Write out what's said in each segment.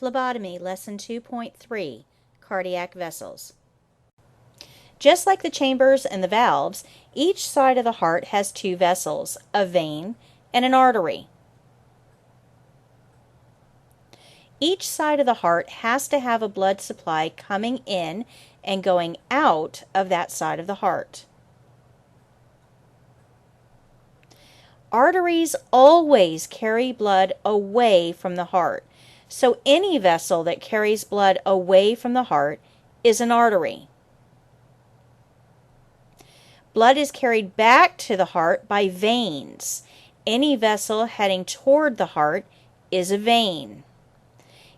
Phlebotomy, Lesson 2.3, Cardiac Vessels. Just like the chambers and the valves, each side of the heart has two vessels, a vein and an artery. Each side of the heart has to have a blood supply coming in and going out of that side of the heart. Arteries always carry blood away from the heart, so any vessel that carries blood away from the heart is an artery. Blood is carried back to the heart by veins. Any vessel heading toward the heart is a vein.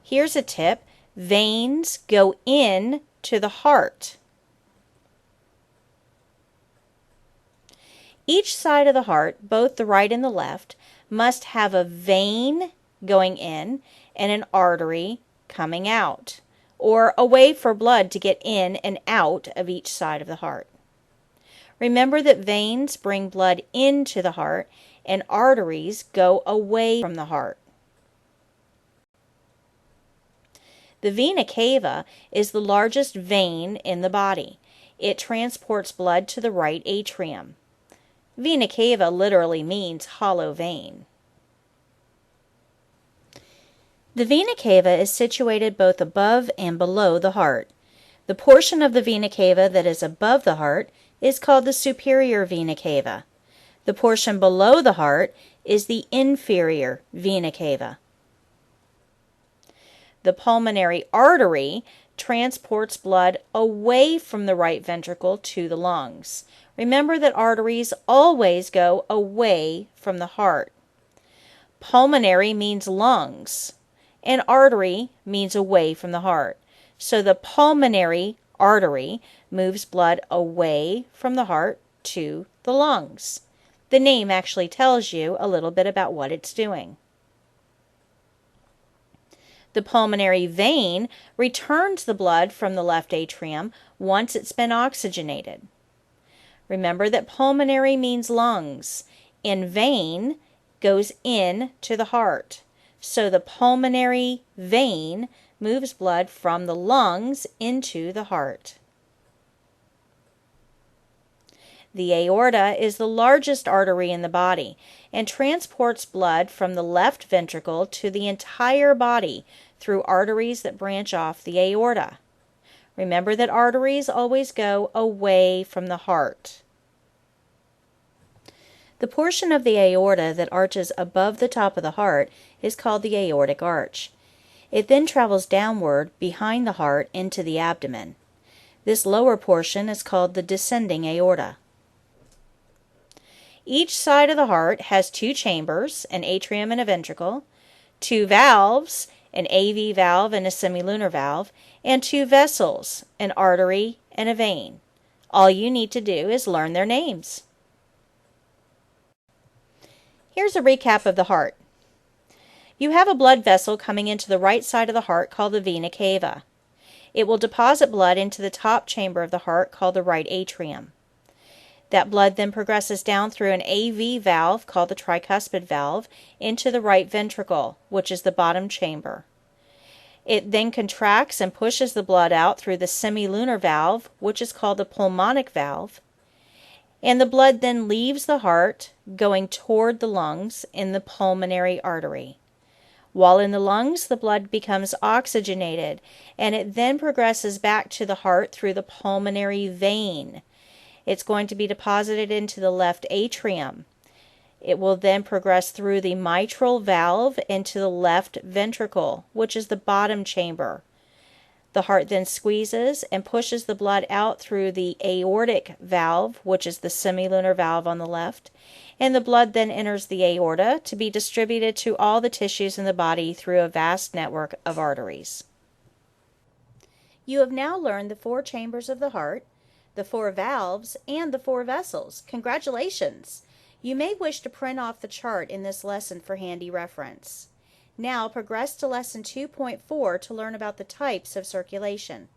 Here's a tip: veins go in to the heart. Each side of the heart, both the right and the left, must have a vein going in and an artery coming out, or a way for blood to get in and out of each side of the heart. Remember that veins bring blood into the heart and arteries go away from the heart. The vena cava is the largest vein in the body. It transports blood to the right atrium. Vena cava literally means hollow vein. The vena cava is situated both above and below the heart. The portion of the vena cava that is above the heart is called the superior vena cava. The portion below the heart is the inferior vena cava. The pulmonary artery transports blood away from the right ventricle to the lungs. Remember that arteries always go away from the heart. Pulmonary means lungs, and artery means away from the heart. So the pulmonary artery moves blood away from the heart to the lungs. The name actually tells you a little bit about what it's doing. The pulmonary vein returns the blood from the left atrium once it's been oxygenated. Remember that pulmonary means lungs, and vein goes in to the heart. So the pulmonary vein moves blood from the lungs into the heart. The aorta is the largest artery in the body and transports blood from the left ventricle to the entire body through arteries that branch off the aorta. Remember that arteries always go away from the heart. The portion of the aorta that arches above the top of the heart is called the aortic arch. It then travels downward behind the heart into the abdomen. This lower portion is called the descending aorta. Each side of the heart has two chambers, an atrium and a ventricle, two valves, an AV valve and a semilunar valve, and two vessels, an artery and a vein. All you need to do is learn their names. Here's a recap of the heart. You have a blood vessel coming into the right side of the heart called the vena cava. It will deposit blood into the top chamber of the heart called the right atrium. That blood then progresses down through an AV valve called the tricuspid valve into the right ventricle, which is the bottom chamber. It then contracts and pushes the blood out through the semilunar valve, which is called the pulmonic valve. And the blood then leaves the heart, going toward the lungs in the pulmonary artery. While in the lungs, the blood becomes oxygenated, and it then progresses back to the heart through the pulmonary vein. It's going to be deposited into the left atrium. It will then progress through the mitral valve into the left ventricle, which is the bottom chamber. The heart then squeezes and pushes the blood out through the aortic valve, which is the semilunar valve on the left, and the blood then enters the aorta to be distributed to all the tissues in the body through a vast network of arteries. You have now learned the four chambers of the heart, the four valves, and the four vessels. Congratulations! You may wish to print off the chart in this lesson for handy reference. Now progress to Lesson 2.4 to learn about the types of circulation.